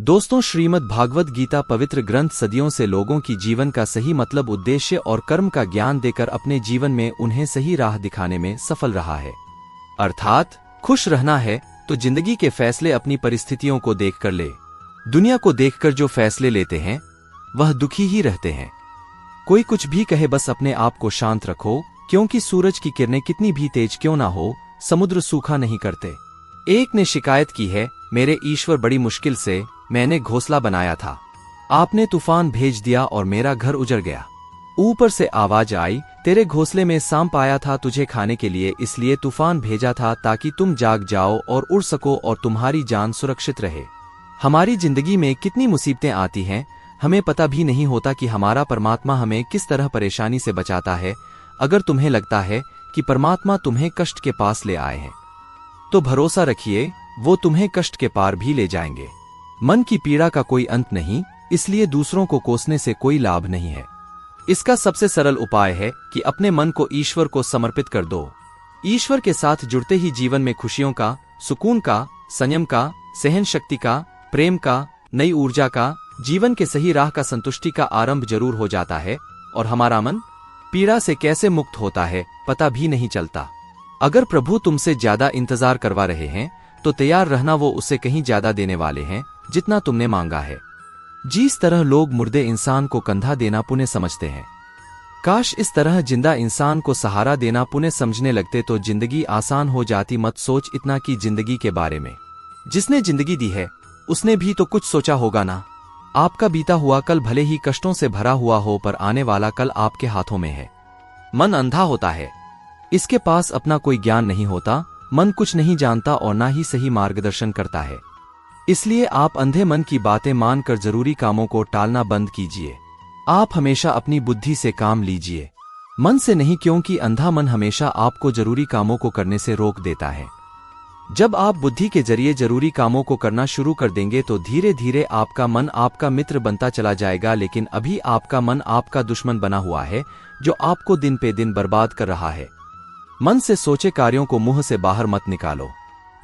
दोस्तों, श्रीमद् भागवत गीता पवित्र ग्रंथ सदियों से लोगों की जीवन का सही मतलब, उद्देश्य और कर्म का ज्ञान देकर अपने जीवन में उन्हें सही राह दिखाने में सफल रहा है। अर्थात खुश रहना है तो जिंदगी के फैसले अपनी परिस्थितियों को देखकर ले। दुनिया को देखकर जो फैसले लेते हैं वह दुखी ही रहते हैं। कोई कुछ भी कहे, बस अपने आप को शांत रखो, क्योंकि सूरज की किरणें कितनी भी तेज क्यों ना हो, समुद्र सूखा नहीं करते। एक ने शिकायत की है, मेरे ईश्वर, बड़ी मुश्किल से मैंने घोंसला बनाया था, आपने तूफान भेज दिया और मेरा घर उजड़ गया। ऊपर से आवाज आई, तेरे घोंसले में सांप आया था तुझे खाने के लिए, इसलिए तूफान भेजा था ताकि तुम जाग जाओ और उड़ सको और तुम्हारी जान सुरक्षित रहे। हमारी जिंदगी में कितनी मुसीबतें आती हैं, हमें पता भी नहीं होता कि हमारा परमात्मा हमें किस तरह परेशानी से बचाता है। अगर तुम्हें लगता है कि परमात्मा तुम्हें कष्ट के पास ले आए हैं तो भरोसा रखिए, वो तुम्हें कष्ट के पार भी ले जाएंगे। मन की पीड़ा का कोई अंत नहीं, इसलिए दूसरों को कोसने से कोई लाभ नहीं है। इसका सबसे सरल उपाय है कि अपने मन को ईश्वर को समर्पित कर दो। ईश्वर के साथ जुड़ते ही जीवन में खुशियों का, सुकून का, संयम का, सहन शक्ति का, प्रेम का, नई ऊर्जा का, जीवन के सही राह का, संतुष्टि का आरंभ जरूर हो जाता है और हमारा मन पीड़ा से कैसे मुक्त होता है पता भी नहीं चलता। अगर प्रभु तुमसे ज्यादा इंतजार करवा रहे हैं तो तैयार रहना, वो उससे कहीं ज्यादा देने वाले हैं जितना तुमने मांगा है। जिस तरह लोग मुर्दे इंसान को कंधा देना पुण्य समझते हैं, काश इस तरह जिंदा इंसान को सहारा देना पुण्य समझने लगते तो जिंदगी आसान हो जाती। मत सोच इतना कि जिंदगी के बारे में, जिसने जिंदगी दी है उसने भी तो कुछ सोचा होगा ना। आपका बीता हुआ कल भले ही कष्टों से भरा हुआ हो, पर आने वाला कल आपके हाथों में है। मन अंधा होता है, इसके पास अपना कोई ज्ञान नहीं होता। मन कुछ नहीं जानता और ना ही सही मार्गदर्शन करता है, इसलिए आप अंधे मन की बातें मानकर जरूरी कामों को टालना बंद कीजिए। आप हमेशा अपनी बुद्धि से काम लीजिए, मन से नहीं, क्योंकि अंधा मन हमेशा आपको जरूरी कामों को करने से रोक देता है। जब आप बुद्धि के जरिए जरूरी कामों को करना शुरू कर देंगे तो धीरे धीरे आपका मन आपका मित्र बनता चला जाएगा। लेकिन अभी आपका मन आपका दुश्मन बना हुआ है, जो आपको दिन पे दिन बर्बाद कर रहा है। मन से सोचे कार्यों को मुंह से बाहर मत निकालो।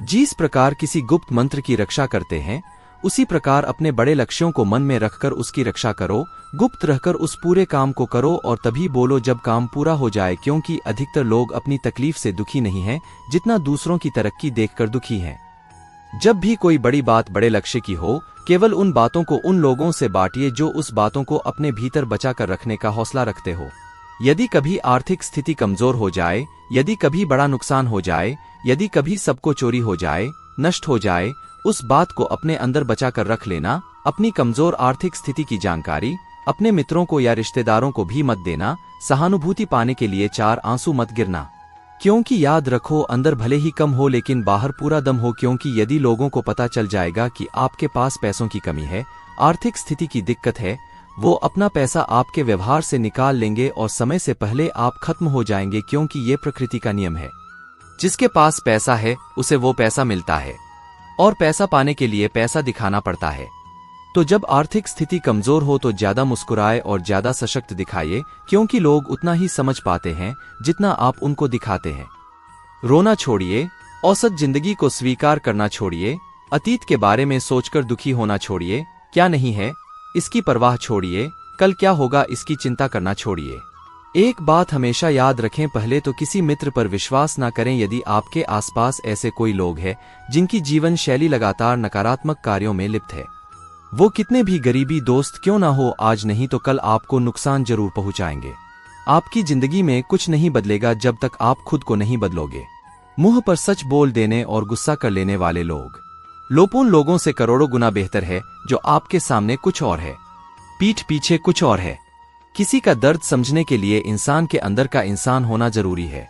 जिस प्रकार किसी गुप्त मंत्र की रक्षा करते हैं, उसी प्रकार अपने बड़े लक्ष्यों को मन में रखकर उसकी रक्षा करो। गुप्त रहकर उस पूरे काम को करो और तभी बोलो जब काम पूरा हो जाए, क्योंकि अधिकतर लोग अपनी तकलीफ से दुखी नहीं हैं जितना दूसरों की तरक्की देखकर दुखी हैं। जब भी कोई बड़ी बात बड़े लक्ष्य की हो, केवल उन बातों को उन लोगों से बांटिए जो उस बातों को अपने भीतर बचा कर रखने का हौसला रखते हो। यदि कभी आर्थिक स्थिति कमजोर हो जाए, यदि कभी बड़ा नुकसान हो जाए, यदि कभी सबको चोरी हो जाए, नष्ट हो जाए, उस बात को अपने अंदर बचा कर रख लेना। अपनी कमजोर आर्थिक स्थिति की जानकारी अपने मित्रों को या रिश्तेदारों को भी मत देना। सहानुभूति पाने के लिए 4 आंसू मत गिरना, क्योंकि याद रखो, अंदर भले ही कम हो लेकिन बाहर पूरा दम हो। क्योंकि यदि लोगों को पता चल जाएगा कि आपके पास पैसों की कमी है, आर्थिक स्थिति की दिक्कत है, वो अपना पैसा आपके व्यवहार से निकाल लेंगे और समय से पहले आप खत्म हो जाएंगे। क्योंकि ये प्रकृति का नियम है, जिसके पास पैसा है उसे वो पैसा मिलता है और पैसा पाने के लिए पैसा दिखाना पड़ता है। तो जब आर्थिक स्थिति कमजोर हो तो ज्यादा मुस्कुराए और ज्यादा सशक्त दिखाइए, क्योंकि लोग उतना ही समझ पाते हैं जितना आप उनको दिखाते हैं। रोना छोड़िए, औसत जिंदगी को स्वीकार करना छोड़िए, अतीत के बारे में सोचकर दुखी होना छोड़िए। क्या नहीं है इसकी परवाह छोड़िए, कल क्या होगा इसकी चिंता करना छोड़िए। एक बात हमेशा याद रखें, पहले तो किसी मित्र पर विश्वास ना करें। यदि आपके आसपास ऐसे कोई लोग हैं जिनकी जीवन शैली लगातार नकारात्मक कार्यों में लिप्त है, वो कितने भी गरीबी दोस्त क्यों ना हो, आज नहीं तो कल आपको नुकसान जरूर पहुंचाएंगे। आपकी जिंदगी में कुछ नहीं बदलेगा जब तक आप खुद को नहीं बदलोगे। मुंह पर सच बोल देने और गुस्सा कर लेने वाले लोग लोपुन लोगों से करोड़ों गुना बेहतर है, जो आपके सामने कुछ और है, पीठ पीछे कुछ और है। किसी का दर्द समझने के लिए इंसान के अंदर का इंसान होना जरूरी है।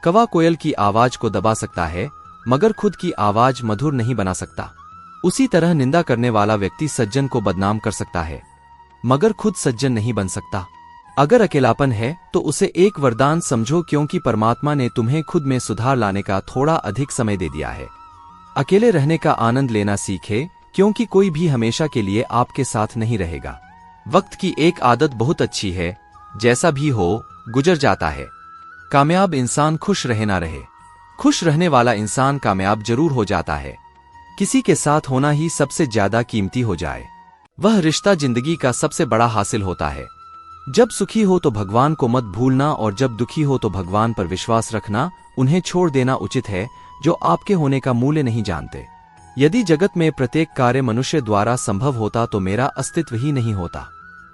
कौवा कोयल की आवाज को दबा सकता है, मगर खुद की आवाज मधुर नहीं बना सकता। उसी तरह निंदा करने वाला व्यक्ति सज्जन को बदनाम कर सकता है, मगर खुद सज्जन नहीं बन सकता। अगर अकेलापन है तो उसे एक वरदान समझो, क्योंकि परमात्मा ने तुम्हें खुद में सुधार लाने का थोड़ा अधिक समय दे दिया है। अकेले रहने का आनंद लेना सीखे, क्योंकि कोई भी हमेशा के लिए आपके साथ नहीं रहेगा। वक्त की एक आदत बहुत अच्छी है, जैसा भी हो गुजर जाता है। कामयाब इंसान खुश रहे ना रहे, खुश रहने वाला इंसान कामयाब जरूर हो जाता है। किसी के साथ होना ही सबसे ज्यादा कीमती हो जाए, वह रिश्ता जिंदगी का सबसे बड़ा हासिल होता है। जब सुखी हो तो भगवान को मत भूलना और जब दुखी हो तो भगवान पर विश्वास रखना, उन्हें छोड़ देना उचित है जो आपके होने का मूल्य नहीं जानते। यदि जगत में प्रत्येक कार्य मनुष्य द्वारा संभव होता तो मेरा अस्तित्व ही नहीं होता।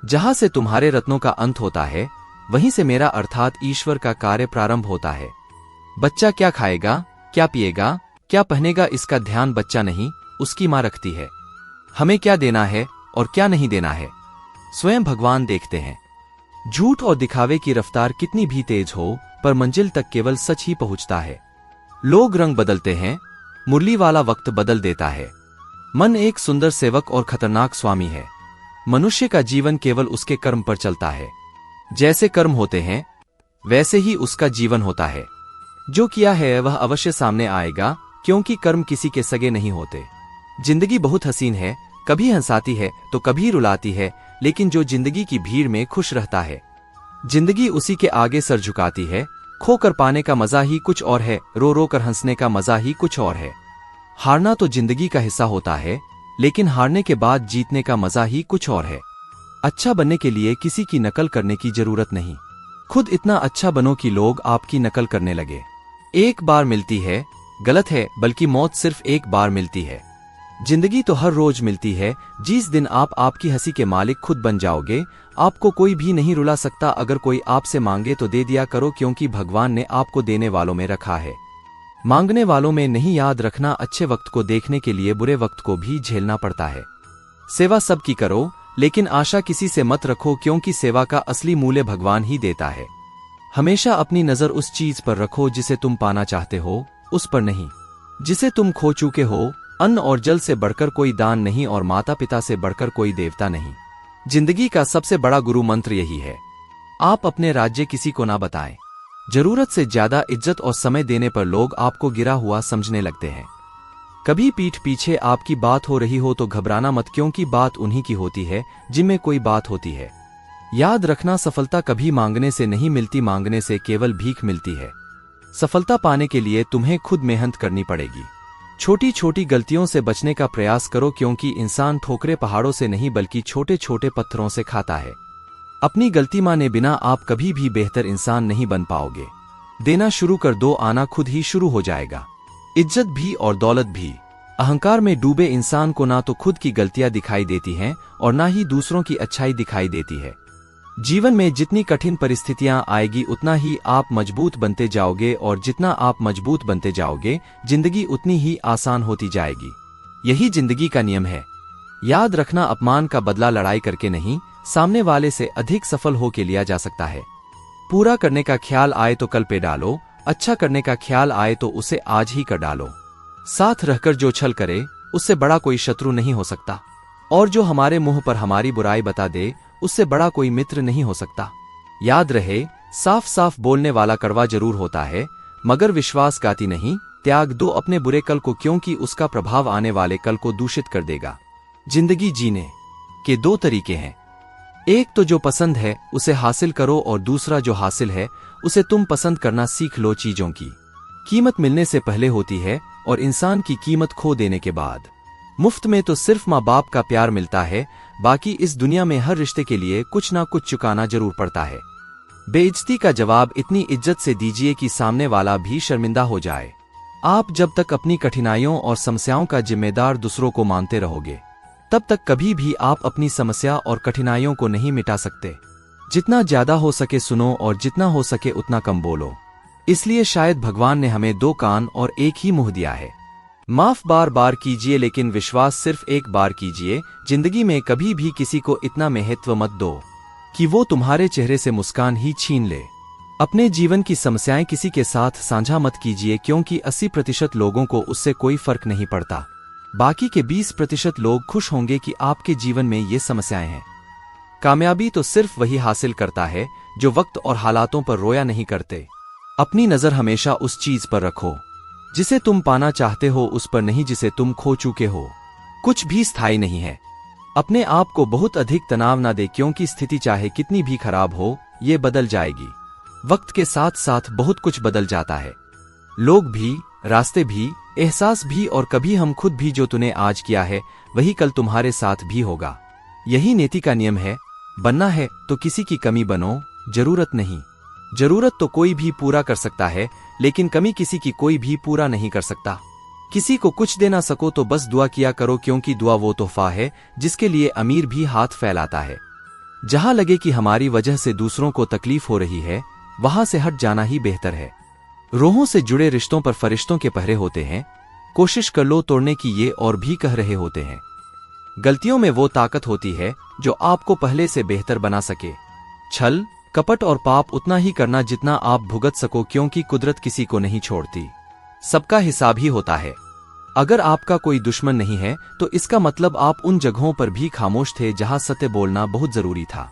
जहां से तुम्हारे रत्नों का अंत होता है, वहीं से मेरा अर्थात ईश्वर का कार्य प्रारंभ होता है। बच्चा क्या खाएगा, क्या पिएगा, क्या पहनेगा, इसका ध्यान बच्चा नहीं, उसकी मां रखती है। हमें क्या देना है और क्या नहीं देना है, स्वयं भगवान देखते हैं। झूठ और दिखावे की रफ्तार कितनी भी तेज हो, पर मंजिल तक केवल सच ही पहुंचता है। लोग रंग बदलते हैं, मुरली वाला वक्त बदल देता है। मन एक सुंदर सेवक और खतरनाक स्वामी है। मनुष्य का जीवन केवल उसके कर्म पर चलता है। जैसे कर्म होते हैं वैसे ही उसका जीवन होता है। जो किया है वह अवश्य सामने आएगा, क्योंकि कर्म किसी के सगे नहीं होते। जिंदगी बहुत हसीन है, कभी हंसाती है तो कभी रुलाती है, लेकिन जो जिंदगी की भीड़ में खुश रहता है, जिंदगी उसी के आगे सर झुकाती है। खोकर पाने का मजा ही कुछ और है, रो रो कर हंसने का मजा ही कुछ और है। हारना तो जिंदगी का हिस्सा होता है, लेकिन हारने के बाद जीतने का मजा ही कुछ और है। अच्छा बनने के लिए किसी की नकल करने की जरूरत नहीं, खुद इतना अच्छा बनो कि लोग आपकी नकल करने लगे। एक बार मिलती है गलत है, बल्कि मौत सिर्फ एक बार मिलती है। जिंदगी तो हर रोज मिलती है। जिस दिन आप आपकी हंसी के मालिक खुद बन जाओगे, आपको कोई भी नहीं रुला सकता। अगर कोई आपसे मांगे तो दे दिया करो, क्योंकि भगवान ने आपको देने वालों में रखा है, मांगने वालों में नहीं। याद रखना, अच्छे वक्त को देखने के लिए बुरे वक्त को भी झेलना पड़ता है। सेवा सबकी करो, लेकिन आशा किसी से मत रखो, क्योंकि सेवा का असली मूल्य भगवान ही देता है। हमेशा अपनी नजर उस चीज पर रखो जिसे तुम पाना चाहते हो, उस पर नहीं जिसे तुम खो चुके हो। अन्न और जल से बढ़कर कोई दान नहीं और माता पिता से बढ़कर कोई देवता नहीं। जिंदगी का सबसे बड़ा गुरु मंत्र यही है, आप अपने राज्य किसी को ना बताएं। जरूरत से ज्यादा इज्जत और समय देने पर लोग आपको गिरा हुआ समझने लगते हैं। कभी पीठ पीछे आपकी बात हो रही हो तो घबराना मत, क्योंकि बात उन्हीं की होती है जिनमें कोई बात होती है। याद रखना, सफलता कभी मांगने से नहीं मिलती, मांगने से केवल भीख मिलती है। सफलता पाने के लिए तुम्हें खुद मेहनत करनी पड़ेगी। छोटी छोटी गलतियों से बचने का प्रयास करो, क्योंकि इंसान ठोकरे पहाड़ों से नहीं बल्कि छोटे छोटे पत्थरों से खाता है। अपनी गलती माने बिना आप कभी भी बेहतर इंसान नहीं बन पाओगे। देना शुरू कर दो, आना खुद ही शुरू हो जाएगा। इज्जत भी और दौलत भी। अहंकार में डूबे इंसान को ना तो खुद की गलतियां दिखाई देती हैं और ना ही दूसरों की अच्छाई दिखाई देती है। जीवन में जितनी कठिन परिस्थितियां आएगी उतना ही आप मजबूत बनते जाओगे, और जितना आप मजबूत बनते जाओगे जिंदगी उतनी ही आसान होती जाएगी। यही जिंदगी का नियम है। याद रखना, अपमान का बदला लड़ाई करके नहीं, सामने वाले से अधिक सफल हो के लिया जा सकता है। पूरा करने का ख्याल आए तो कल पे डालो, अच्छा करने का ख्याल आए तो उसे आज ही कर डालो। साथ रहकर जो छल करे उससे बड़ा कोई शत्रु नहीं हो सकता, और जो हमारे मुंह पर हमारी बुराई बता दे उससे बड़ा कोई मित्र नहीं हो सकता। याद रहे, साफ साफ बोलने वाला कड़वा जरूर होता है, मगर विश्वासघाती नहीं। त्याग दो अपने बुरे कल को, क्योंकि उसका प्रभाव आने वाले कल को दूषित कर देगा। जिंदगी जीने के दो तरीके हैं, एक तो जो पसंद है उसे हासिल करो, और दूसरा जो हासिल है उसे तुम पसंद करना सीख लो। चीजों की कीमत मिलने से पहले होती है और इंसान की कीमत खो देने के बाद। मुफ्त में तो सिर्फ माँ बाप का प्यार मिलता है, बाकी इस दुनिया में हर रिश्ते के लिए कुछ ना कुछ चुकाना जरूर पड़ता है। बेइज्जती का जवाब इतनी इज्जत से दीजिए कि सामने वाला भी शर्मिंदा हो जाए। आप जब तक अपनी कठिनाइयों और समस्याओं का जिम्मेदार दूसरों को मानते रहोगे, तब तक कभी भी आप अपनी समस्या और कठिनाइयों को नहीं मिटा सकते। जितना ज्यादा हो सके सुनो और जितना हो सके उतना कम बोलो। इसलिए शायद भगवान ने हमें दो कान और एक ही मुंह दिया है। माफ बार बार कीजिए, लेकिन विश्वास सिर्फ एक बार कीजिए। जिंदगी में कभी भी किसी को इतना महत्व मत दो कि वो तुम्हारे चेहरे से मुस्कान ही छीन ले। अपने जीवन की समस्याएं किसी के साथ साझा मत कीजिए, क्योंकि 80% लोगों को उससे कोई फर्क नहीं पड़ता। बाकी के 20% लोग खुश होंगे कि आपके जीवन में ये समस्याएं हैं। कामयाबी तो सिर्फ वही हासिल करता है जो वक्त और हालातों पर रोया नहीं करते। अपनी नजर हमेशा उस चीज पर रखो जिसे तुम पाना चाहते हो, उस पर नहीं जिसे तुम खो चुके हो। कुछ भी स्थायी नहीं है। अपने आप को बहुत अधिक तनाव ना दे, क्योंकि स्थिति चाहे कितनी भी खराब हो, ये बदल जाएगी। वक्त के साथ साथ बहुत कुछ बदल जाता है, लोग भी, रास्ते भी, एहसास भी, और कभी हम खुद भी जो तूने आज किया है वही कल तुम्हारे साथ भी होगा। यही नीति का नियम है। बनना है तो किसी की कमी बनो, जरूरत नहीं। जरूरत तो कोई भी पूरा कर सकता है, लेकिन कमी किसी की कोई भी पूरा नहीं कर सकता। किसी को कुछ दे ना सको तो बस दुआ किया करो, क्योंकि दुआ वो तोहफा है जिसके लिए अमीर भी हाथ फैलाता है। जहां लगे कि हमारी वजह से दूसरों को तकलीफ हो रही है, वहां से हट जाना ही बेहतर है। रूहों से जुड़े रिश्तों पर फरिश्तों के पहरे होते हैं, कोशिश कर लो तोड़ने की, ये और भी कह रहे होते हैं। गलतियों में वो ताकत होती है जो आपको पहले से बेहतर बना सके। छल, कपट और पाप उतना ही करना जितना आप भुगत सको, क्योंकि कुदरत किसी को नहीं छोड़ती। सबका हिसाब ही होता है। अगर आपका कोई दुश्मन नहीं है तो इसका मतलब आप उन जगहों पर भी खामोश थे जहां सत्य बोलना बहुत जरूरी था।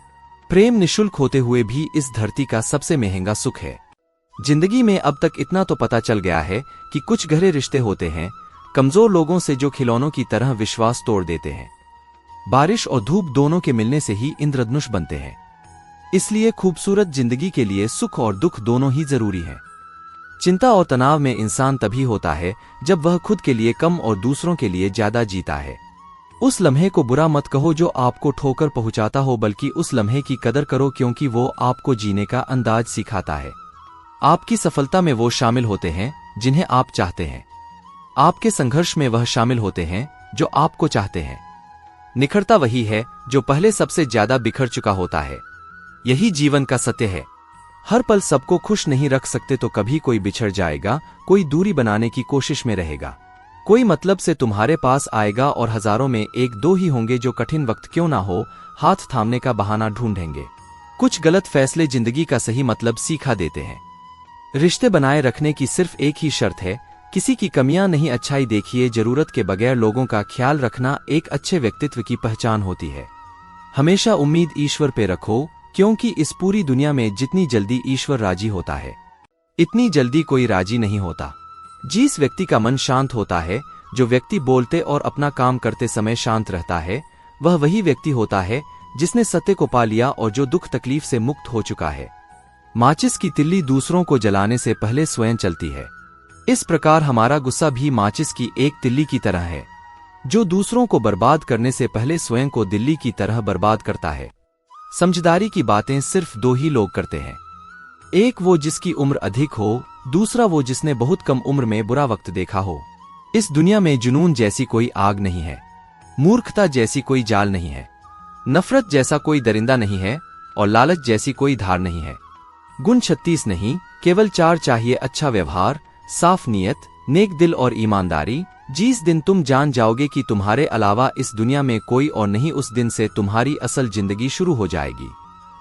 प्रेम निशुल्क होते हुए भी इस धरती का सबसे महंगा सुख है। जिंदगी में अब तक इतना तो पता चल गया है कि कुछ गहरे रिश्ते होते हैं कमजोर लोगों से जो खिलौनों की तरह विश्वास तोड़ देते हैं। बारिश और धूप दोनों के मिलने से ही इंद्रधनुष बनते हैं। इसलिए खूबसूरत जिंदगी के लिए सुख और दुख दोनों ही जरूरी है। चिंता और तनाव में इंसान तभी होता है जब वह खुद के लिए कम और दूसरों के लिए ज्यादा जीता है। उस लम्हे को बुरा मत कहो जो आपको ठोकर पहुंचाता हो, बल्कि उस लम्हे की कदर करो, क्योंकि वो आपको जीने का अंदाज सिखाता है। आपकी सफलता में वो शामिल होते हैं जिन्हें आप चाहते हैं। आपके संघर्ष में वह शामिल होते हैं जो आपको चाहते हैं। निखरता वही है जो पहले सबसे ज्यादा बिखर चुका होता है। यही जीवन का सत्य है। हर पल सबको खुश नहीं रख सकते, तो कभी कोई बिछड़ जाएगा, कोई दूरी बनाने की कोशिश में रहेगा, कोई मतलब से तुम्हारे पास आएगा, और हजारों में एक दो ही होंगे जो कठिन वक्त क्यों ना हो हाथ थामने का बहाना ढूंढेंगे। कुछ गलत फैसले जिंदगी का सही मतलब सिखा देते हैं। रिश्ते बनाए रखने की सिर्फ एक ही शर्त है, किसी की कमियां नहीं अच्छाई देखिए। जरूरत के बगैर लोगों का ख्याल रखना एक अच्छे व्यक्तित्व की पहचान होती है। हमेशा उम्मीद ईश्वर पे रखो, क्योंकि इस पूरी दुनिया में जितनी जल्दी ईश्वर राजी होता है, इतनी जल्दी कोई राजी नहीं होता। जिस व्यक्ति का मन शांत होता है, जो व्यक्ति बोलते और अपना काम करते समय शांत रहता है, वह वही व्यक्ति होता है जिसने सत्य को पा लिया और जो दुख तकलीफ से मुक्त हो चुका है। माचिस की तिल्ली दूसरों को जलाने से पहले स्वयं चलती है। इस प्रकार हमारा गुस्सा भी माचिस की एक तिल्ली की तरह है, जो दूसरों को बर्बाद करने से पहले स्वयं को दिल्ली की तरह बर्बाद करता है। समझदारी की बातें सिर्फ दो ही लोग करते हैं, एक वो जिसकी उम्र अधिक हो, दूसरा वो जिसने बहुत कम उम्र में बुरा वक्त देखा हो। इस दुनिया में जुनून जैसी कोई आग नहीं है, मूर्खता जैसी कोई जाल नहीं है, नफरत जैसा कोई दरिंदा नहीं है, और लालच जैसी कोई धार नहीं है। गुण 36 नहीं, केवल 4 चाहिए, अच्छा व्यवहार, साफ नीयत, नेक दिल और ईमानदारी। जिस दिन तुम जान जाओगे कि तुम्हारे अलावा इस दुनिया में कोई और नहीं, उस दिन से तुम्हारी असल जिंदगी शुरू हो जाएगी।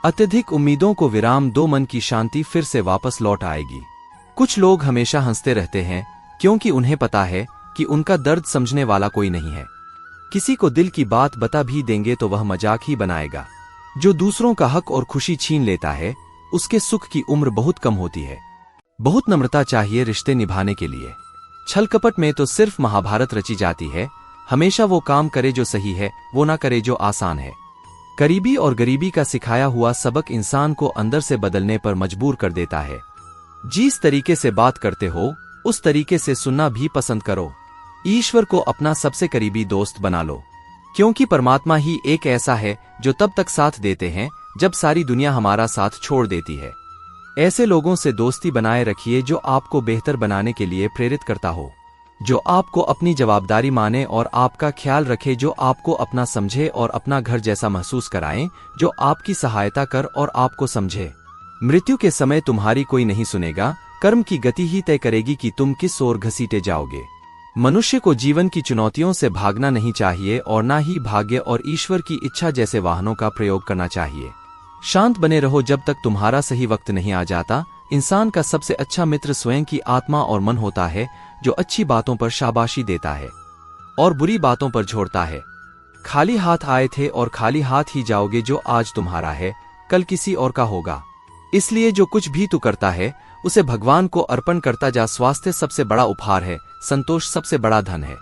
अत्यधिक उम्मीदों को विराम दो, मन की शांति फिर से वापस लौट आएगी। कुछ लोग हमेशा हंसते रहते हैं क्योंकि उन्हें पता है कि उनका दर्द समझने वाला कोई नहीं है। किसी को दिल की बात बता भी देंगे तो वह मजाक ही बनाएगा। जो दूसरों का हक और खुशी छीन लेता है, उसके सुख की उम्र बहुत कम होती है। बहुत नम्रता चाहिए रिश्ते निभाने के लिए। छल कपट में तो सिर्फ महाभारत रची जाती है। हमेशा वो काम करे जो सही है, वो ना करे जो आसान है। करीबी और गरीबी का सिखाया हुआ सबक इंसान को अंदर से बदलने पर मजबूर कर देता है। जिस तरीके से बात करते हो, उस तरीके से सुनना भी पसंद करो। ईश्वर को अपना सबसे करीबी दोस्त बना लो, क्योंकि परमात्मा ही एक ऐसा है जो तब तक साथ देते हैं जब सारी दुनिया हमारा साथ छोड़ देती है। ऐसे लोगों से दोस्ती बनाए रखिए जो आपको बेहतर बनाने के लिए प्रेरित करता हो, जो आपको अपनी जवाबदारी माने और आपका ख्याल रखे, जो आपको अपना समझे और अपना घर जैसा महसूस कराएं, जो आपकी सहायता कर और आपको समझे। मृत्यु के समय तुम्हारी कोई नहीं सुनेगा, कर्म की गति ही तय करेगी कि तुम किस ओर घसीटे जाओगे। मनुष्य को जीवन की चुनौतियों से भागना नहीं चाहिए और ना ही भाग्य और ईश्वर की इच्छा जैसे वाहनों का प्रयोग करना चाहिए। शांत बने रहो जब तक तुम्हारा सही वक्त नहीं आ जाता। इंसान का सबसे अच्छा मित्र स्वयं की आत्मा और मन होता है, जो अच्छी बातों पर शाबाशी देता है और बुरी बातों पर झोड़ता है। खाली हाथ आए थे और खाली हाथ ही जाओगे। जो आज तुम्हारा है, कल किसी और का होगा। इसलिए जो कुछ भी तू करता है, उसे भगवान को अर्पण करता जा। स्वास्थ्य सबसे बड़ा उपहार है, संतोष सबसे बड़ा धन है,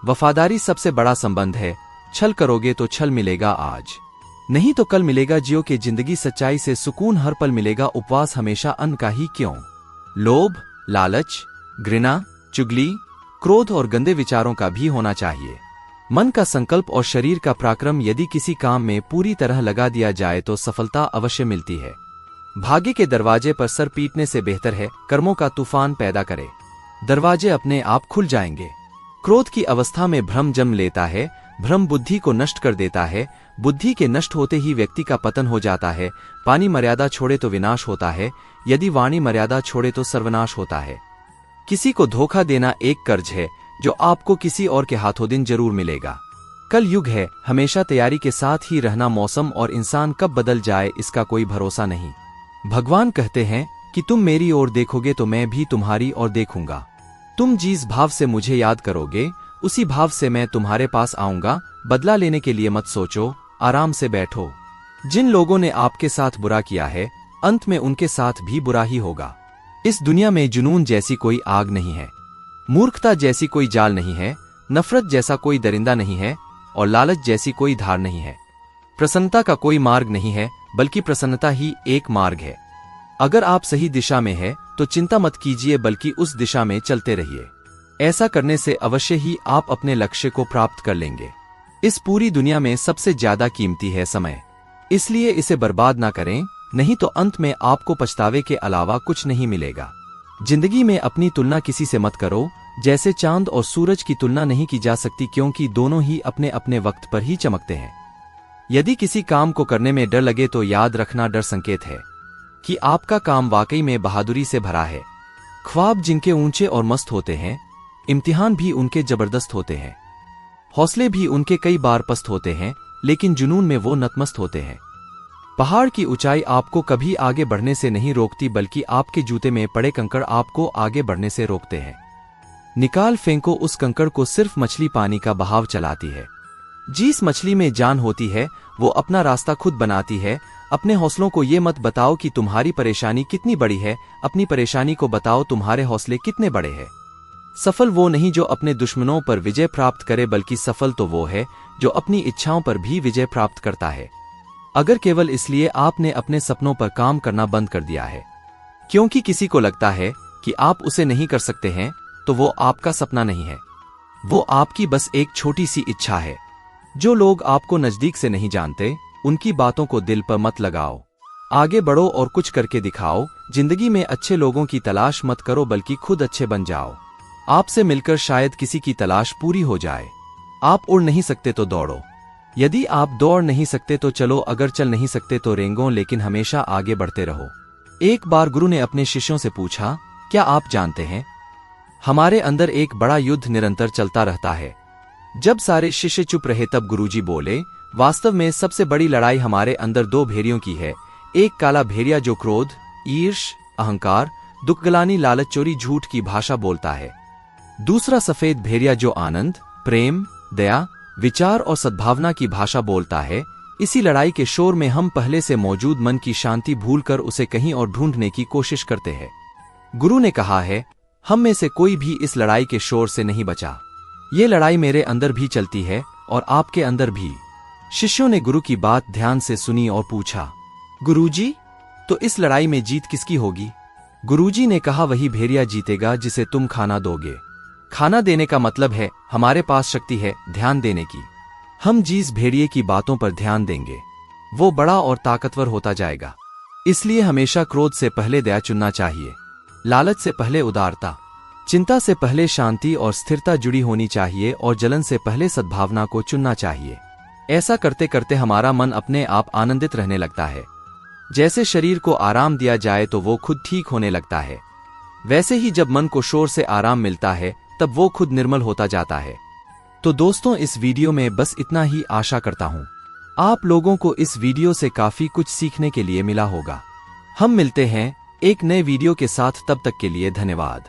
वफादारी सबसे बड़ा संबंध है। छल करोगे तो छल मिलेगा आज, नहीं तो कल मिलेगा। जियो के जिंदगी सच्चाई से, सुकून हर पल मिलेगा। उपवास हमेशा अन्न का ही क्यों। लोभ, लालच, घृणा, चुगली, क्रोध और गंदे विचारों का भी होना चाहिए। मन का संकल्प और शरीर का पराक्रम यदि किसी काम में पूरी तरह लगा दिया जाए तो सफलता अवश्य मिलती है। भाग्य के दरवाजे पर सर पीटने से बेहतर है कर्मों का तूफान पैदा करे, दरवाजे अपने आप खुल जाएंगे। क्रोध की अवस्था में भ्रम जन्म लेता है, भ्रम बुद्धि को नष्ट कर देता है, बुद्धि के नष्ट होते ही व्यक्ति का पतन हो जाता है। पानी मर्यादा छोड़े तो विनाश होता है, यदि वाणी मर्यादा छोड़े तो सर्वनाश होता है। किसी को धोखा देना एक कर्ज है जो आपको किसी और के हाथों दिन जरूर मिलेगा। कल युग है, हमेशा तैयारी के साथ ही रहना। मौसम और इंसान कब बदल जाए इसका कोई भरोसा नहीं। भगवान कहते हैं कि तुम मेरी ओर देखोगे तो मैं भी तुम्हारी ओर देखूंगा। तुम जिस भाव से मुझे याद करोगे उसी भाव से मैं तुम्हारे पास आऊंगा। बदला लेने के लिए मत सोचो, आराम से बैठो। जिन लोगों ने आपके साथ बुरा किया है अंत में उनके साथ भी बुरा ही होगा। इस दुनिया में जुनून जैसी कोई आग नहीं है, मूर्खता जैसी कोई जाल नहीं है, नफरत जैसा कोई दरिंदा नहीं है और लालच जैसी कोई धार नहीं है। प्रसन्नता का कोई मार्ग नहीं है बल्कि प्रसन्नता ही एक मार्ग है। अगर आप सही दिशा में हैं तो चिंता मत कीजिए बल्कि उस दिशा में चलते रहिए। ऐसा करने से अवश्य ही आप अपने लक्ष्य को प्राप्त कर लेंगे। इस पूरी दुनिया में सबसे ज्यादा कीमती है समय, इसलिए इसे बर्बाद ना करें, नहीं तो अंत में आपको पछतावे के अलावा कुछ नहीं मिलेगा। जिंदगी में अपनी तुलना किसी से मत करो, जैसे चांद और सूरज की तुलना नहीं की जा सकती क्योंकि दोनों ही अपने अपने वक्त पर ही चमकते हैं। यदि किसी काम को करने में डर लगे तो याद रखना डर संकेत है कि आपका काम वाकई में बहादुरी से भरा है। ख्वाब जिनके ऊंचे और मस्त होते हैं, इम्तिहान भी उनके जबरदस्त होते हैं, हौसले भी उनके कई बार पस्त होते हैं, लेकिन जुनून में वो नतमस्त होते हैं। पहाड़ की ऊंचाई आपको कभी आगे बढ़ने से नहीं रोकती बल्कि आपके जूते में पड़े कंकड़ आपको आगे बढ़ने से रोकते हैं। निकाल फेंको उस कंकड़ को, सिर्फ मछली पानी का बहाव चलाती है। जिस मछली में जान होती है वो अपना रास्ता खुद बनाती है। अपने हौसलों को ये मत बताओ कि तुम्हारी परेशानी कितनी बड़ी है, अपनी परेशानी को बताओ तुम्हारे हौसले कितने बड़े हैं। सफल वो नहीं जो अपने दुश्मनों पर विजय प्राप्त करे बल्कि सफल तो वो है जो अपनी इच्छाओं पर भी विजय प्राप्त करता है। अगर केवल इसलिए आपने अपने सपनों पर काम करना बंद कर दिया है क्योंकि किसी को लगता है कि आप उसे नहीं कर सकते हैं, तो वो आपका सपना नहीं है, वो आपकी बस एक छोटी सी इच्छा है। जो लोग आपको नजदीक से नहीं जानते उनकी बातों को दिल पर मत लगाओ, आगे बढ़ो और कुछ करके दिखाओ। जिंदगी में अच्छे लोगों की तलाश मत करो बल्कि खुद अच्छे बन जाओ। आपसे मिलकर शायद किसी की तलाश पूरी हो जाए। आप उड़ नहीं सकते तो दौड़ो, यदि आप दौड़ नहीं सकते तो चलो, अगर चल नहीं सकते तो रेंगो, लेकिन हमेशा आगे बढ़ते रहो। एक बार गुरु ने अपने शिष्यों से पूछा, क्या आप जानते हैं हमारे अंदर एक बड़ा युद्ध निरंतर चलता रहता है। जब सारे शिष्य चुप रहे तब गुरुजी बोले, वास्तव में सबसे बड़ी लड़ाई हमारे अंदर दो भेड़ियों की है। एक काला भेड़िया जो क्रोध, ईर्ष, अहंकार, दुखगलानी, लालच, चोरी, झूठ की भाषा बोलता है। दूसरा सफेद भेड़िया जो आनंद, प्रेम, दया, विचार और सद्भावना की भाषा बोलता है। इसी लड़ाई के शोर में हम पहले से मौजूद मन की शांति भूलकर उसे कहीं और ढूंढने की कोशिश करते हैं। गुरु ने कहा है, हम में से कोई भी इस लड़ाई के शोर से नहीं बचा। ये लड़ाई मेरे अंदर भी चलती है और आपके अंदर भी। शिष्यों ने गुरु की बात ध्यान से सुनी और पूछा, गुरुजी, तो इस लड़ाई में जीत किसकी होगी? गुरुजी ने कहा, वही भेड़िया जीतेगा जिसे तुम खाना दोगे। खाना देने का मतलब है हमारे पास शक्ति है ध्यान देने की। हम जिस भेड़िए की बातों पर ध्यान देंगे वो बड़ा और ताकतवर होता जाएगा। इसलिए हमेशा क्रोध से पहले दया चुनना चाहिए, लालच से पहले उदारता, चिंता से पहले शांति और स्थिरता जुड़ी होनी चाहिए और जलन से पहले सद्भावना को चुनना चाहिए। ऐसा करते करते हमारा मन अपने आप आनंदित रहने लगता है। जैसे शरीर को आराम दिया जाए तो वो खुद ठीक होने लगता है, वैसे ही जब मन को शोर से आराम मिलता है तब वो खुद निर्मल होता जाता है। तो दोस्तों, इस वीडियो में बस इतना ही। आशा करता हूँ आप लोगों को इस वीडियो से काफी कुछ सीखने के लिए मिला होगा। हम मिलते हैं एक नए वीडियो के साथ, तब तक के लिए धन्यवाद।